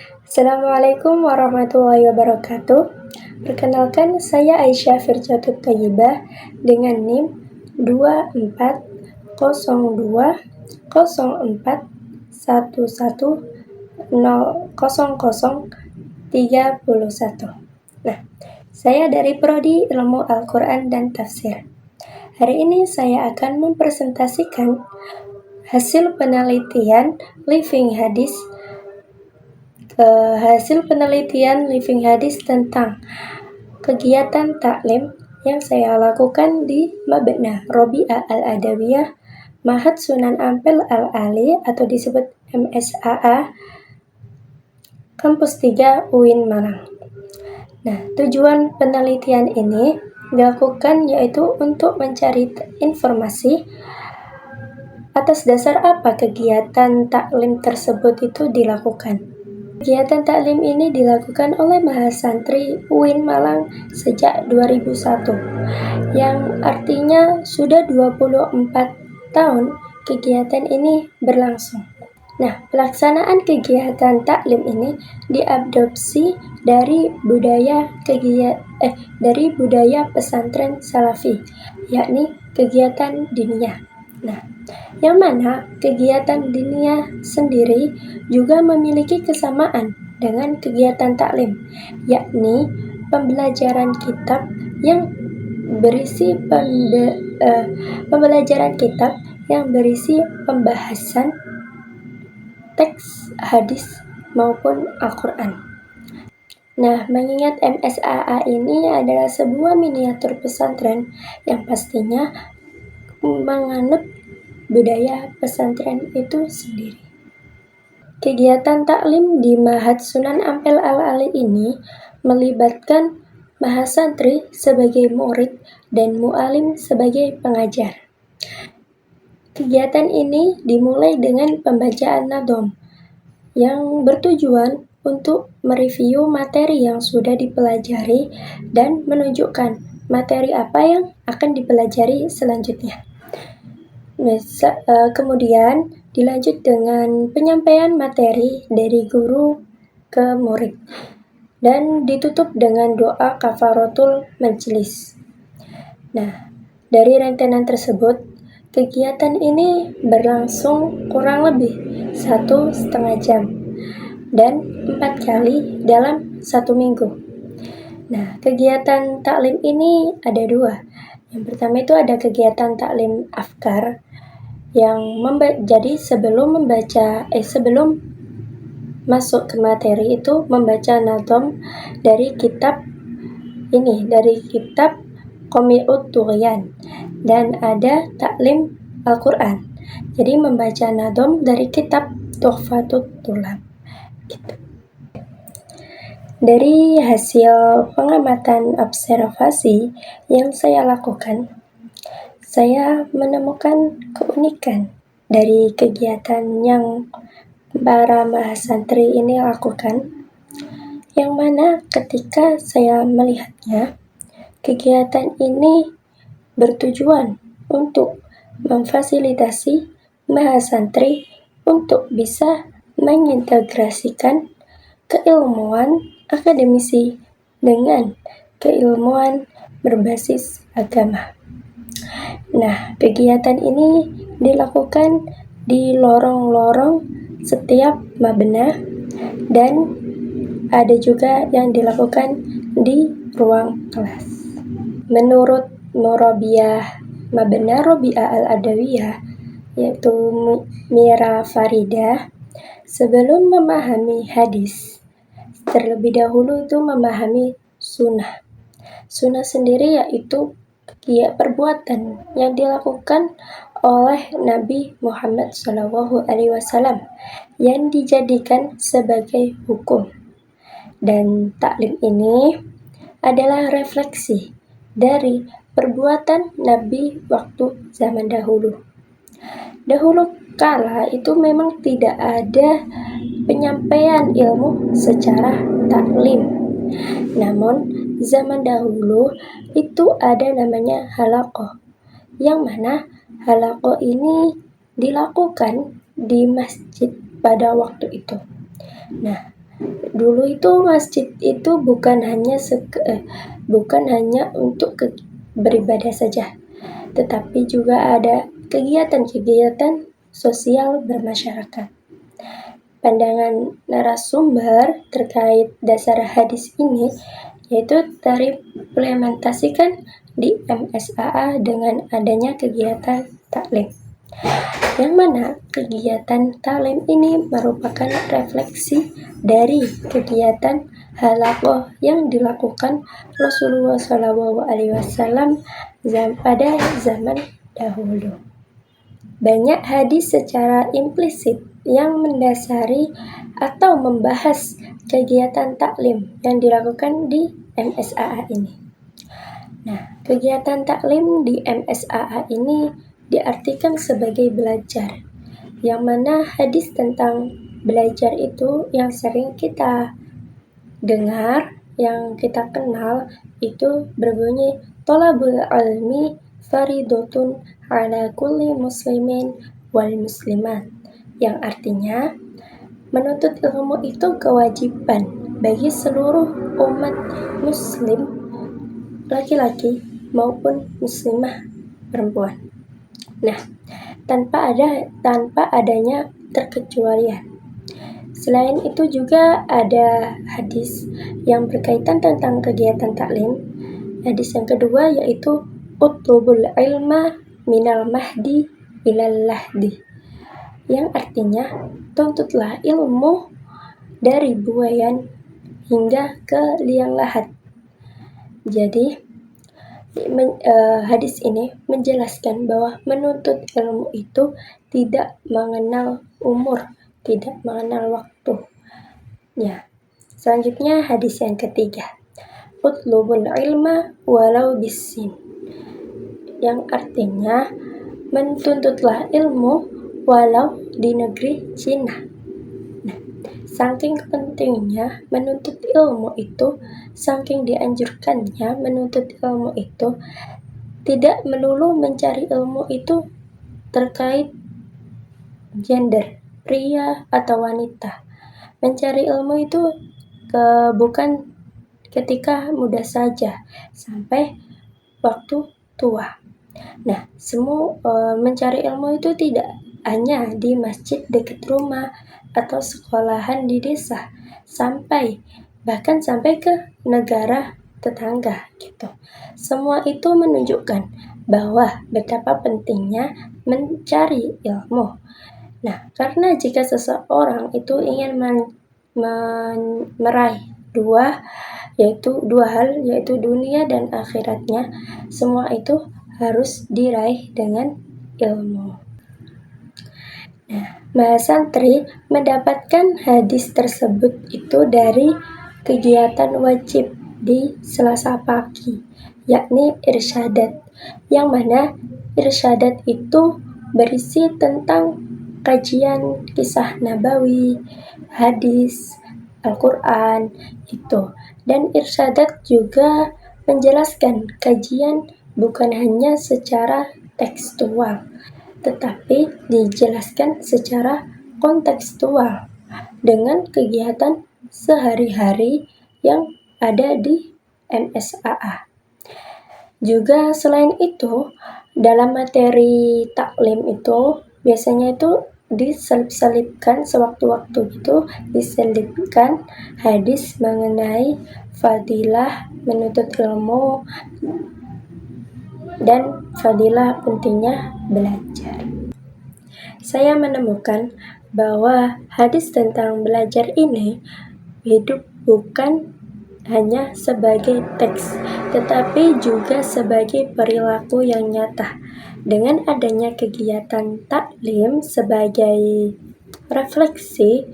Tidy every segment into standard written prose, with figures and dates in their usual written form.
Assalamualaikum warahmatullahi wabarakatuh. Perkenalkan, saya Aisyah Firjatut Thayyibah dengan NIM 240204110031. Nah, saya dari Prodi Ilmu Al-Quran dan Tafsir. Hari ini saya akan mempresentasikan hasil penelitian Living Hadis tentang kegiatan taklim yang saya lakukan di Mabna Robi'ah Al-Adawiyah, Ma'had Sunan Ampel Al-Ali atau disebut MSAA, Kampus 3 UIN Malang. Nah, tujuan penelitian ini dilakukan yaitu untuk mencari informasi atas dasar apa kegiatan taklim tersebut itu dilakukan. Kegiatan taklim ini dilakukan oleh mahasantri UIN Malang sejak 2001, yang artinya sudah 24 tahun kegiatan ini berlangsung. Nah, pelaksanaan kegiatan taklim ini diadopsi dari budaya pesantren Salafi, yakni kegiatan diniyah. Nah, yang mana kegiatan diniyah sendiri juga memiliki kesamaan dengan kegiatan taklim, yakni pembelajaran kitab yang berisi pembahasan teks hadis maupun Al-Quran. Nah, mengingat MSAA ini adalah sebuah miniatur pesantren yang pastinya menganut budaya pesantren itu sendiri. Kegiatan taklim di Ma'had Sunan Ampel Al-Ali ini melibatkan mahasantri sebagai murid dan mu'alim sebagai pengajar. Kegiatan ini dimulai dengan pembacaan nadom yang bertujuan untuk mereview materi yang sudah dipelajari dan menunjukkan materi apa yang akan dipelajari selanjutnya. Kemudian dilanjut dengan penyampaian materi dari guru ke murid dan ditutup dengan doa kafaratul majelis. Nah, dari rentetan tersebut, kegiatan ini berlangsung kurang lebih 1,5 jam dan 4 kali dalam 1 minggu. Nah, kegiatan taklim ini ada 2. Yang pertama itu ada kegiatan taklim afkar, yang sebelum masuk ke materi itu membaca nadom dari kitab Qami'ut Tughyan, dan ada taklim Al-Quran, jadi membaca nadom dari kitab Tuhfatut Thulab gitu. Dari hasil pengamatan observasi yang saya lakukan, saya menemukan keunikan dari kegiatan yang para mahasantri ini lakukan, yang mana ketika saya melihatnya, kegiatan ini bertujuan untuk memfasilitasi mahasantri untuk bisa mengintegrasikan keilmuan akademisi dengan keilmuan berbasis agama. Nah, kegiatan ini dilakukan di lorong-lorong setiap mabna dan ada juga yang dilakukan di ruang kelas. Menurut Murabbiah Mabna Robi'ah Al-Adawiyah, yaitu Mira Faridah, sebelum memahami hadis, terlebih dahulu itu memahami sunnah. Sunnah sendiri yaitu perbuatan yang dilakukan oleh Nabi Muhammad SAW yang dijadikan sebagai hukum. Dan taklim ini adalah refleksi dari perbuatan Nabi waktu zaman dahulu. Dahulu kala itu memang tidak ada penyampaian ilmu secara taklim. Namun zaman dahulu itu ada namanya halaqah, yang mana halaqah ini dilakukan di masjid pada waktu itu. Nah, Dulu itu masjid itu bukan hanya untuk beribadah saja, tetapi juga ada kegiatan-kegiatan sosial bermasyarakat. Pandangan narasumber terkait dasar hadis ini yaitu terimplementasikan di MSAA dengan adanya kegiatan taklim, yang mana kegiatan taklim ini merupakan refleksi dari kegiatan halaqah yang dilakukan Rasulullah SAW pada zaman dahulu. Banyak hadis secara implisit yang mendasari atau membahas kegiatan taklim yang dilakukan di MSAA ini. Nah, kegiatan taklim di MSAA ini diartikan sebagai belajar, yang mana hadis tentang belajar itu yang sering kita dengar, yang kita kenal itu berbunyi thalabul ilmi faridatun ala kulli muslimin wal muslimat, yang artinya menuntut ilmu itu kewajiban bagi seluruh umat muslim laki-laki maupun muslimah perempuan. Nah, tanpa adanya terkecualian. Selain itu juga ada hadis yang berkaitan tentang kegiatan taklim. Hadis yang kedua yaitu utlubul ilma minal mahdi ilal lahdi, yang artinya tuntutlah ilmu dari buayan hingga ke liang lahat. Jadi hadis ini menjelaskan bahwa menuntut ilmu itu tidak mengenal umur, tidak mengenal waktu. Ya, selanjutnya hadis yang ketiga, utlubul ilma walau bisin, yang artinya menuntutlah ilmu walau di negeri Cina. Nah, saking pentingnya menuntut ilmu itu, saking dianjurkannya menuntut ilmu itu, tidak melulu mencari ilmu itu terkait gender, pria atau wanita. Mencari ilmu itu bukan ketika muda saja, sampai waktu tua. Nah, mencari ilmu itu tidak hanya di masjid dekat rumah atau sekolahan di desa, bahkan sampai ke negara tetangga gitu. Semua itu menunjukkan bahwa betapa pentingnya mencari ilmu. Nah, karena jika seseorang itu ingin meraih dua hal, yaitu dunia dan akhiratnya, semua itu harus diraih dengan ilmu. Nah, Mbak Santri mendapatkan hadis tersebut itu dari kegiatan wajib di Selasa pagi, yakni irsyadat, yang mana irsyadat itu berisi tentang kajian kisah nabawi, hadis, Al-Quran itu. Dan irsyadat juga menjelaskan kajian bukan hanya secara tekstual, tetapi dijelaskan secara kontekstual dengan kegiatan sehari-hari yang ada di MSAA. Juga selain itu, dalam materi taklim itu biasanya itu diselip-selipkan sewaktu-waktu gitu, diselipkan hadis mengenai fadilah menuntut ilmu dan fadilah pentingnya belajar. Saya menemukan bahwa hadis tentang belajar ini hidup bukan hanya sebagai teks, tetapi juga sebagai perilaku yang nyata. Dengan adanya kegiatan taklim sebagai refleksi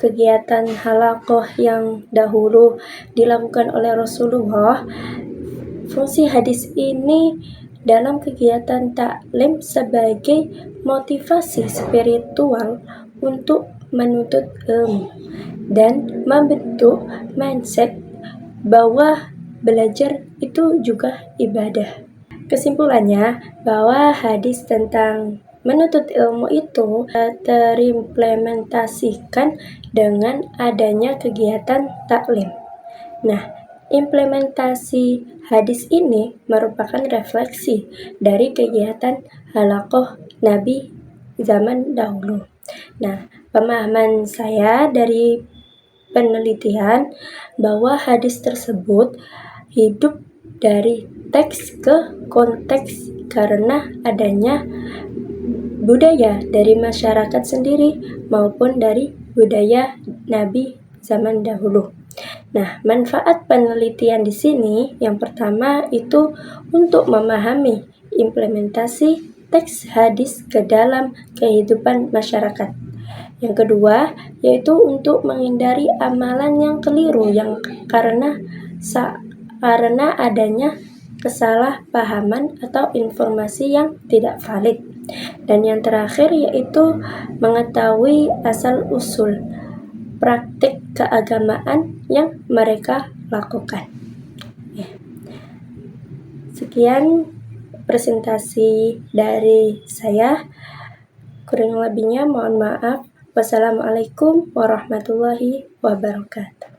kegiatan halaqah yang dahulu dilakukan oleh Rasulullah, fungsi hadis ini dalam kegiatan taklim sebagai motivasi spiritual untuk menuntut ilmu dan membentuk mindset bahwa belajar itu juga ibadah. Kesimpulannya, bahwa hadis tentang menuntut ilmu itu terimplementasikan dengan adanya kegiatan taklim. Nah, implementasi hadis ini merupakan refleksi dari kegiatan halaqah Nabi zaman dahulu. Nah, pemahaman saya dari penelitian bahwa hadis tersebut hidup dari teks ke konteks karena adanya budaya dari masyarakat sendiri maupun dari budaya Nabi zaman dahulu. Nah, manfaat penelitian di sini yang pertama itu untuk memahami implementasi teks hadis ke dalam kehidupan masyarakat. Yang kedua, yaitu untuk menghindari amalan yang keliru karena adanya kesalahpahaman atau informasi yang tidak valid. Dan yang terakhir yaitu mengetahui asal-usul praktik keagamaan yang mereka lakukan. Sekian presentasi dari saya. Kurang lebihnya mohon maaf. Wassalamualaikum warahmatullahi wabarakatuh.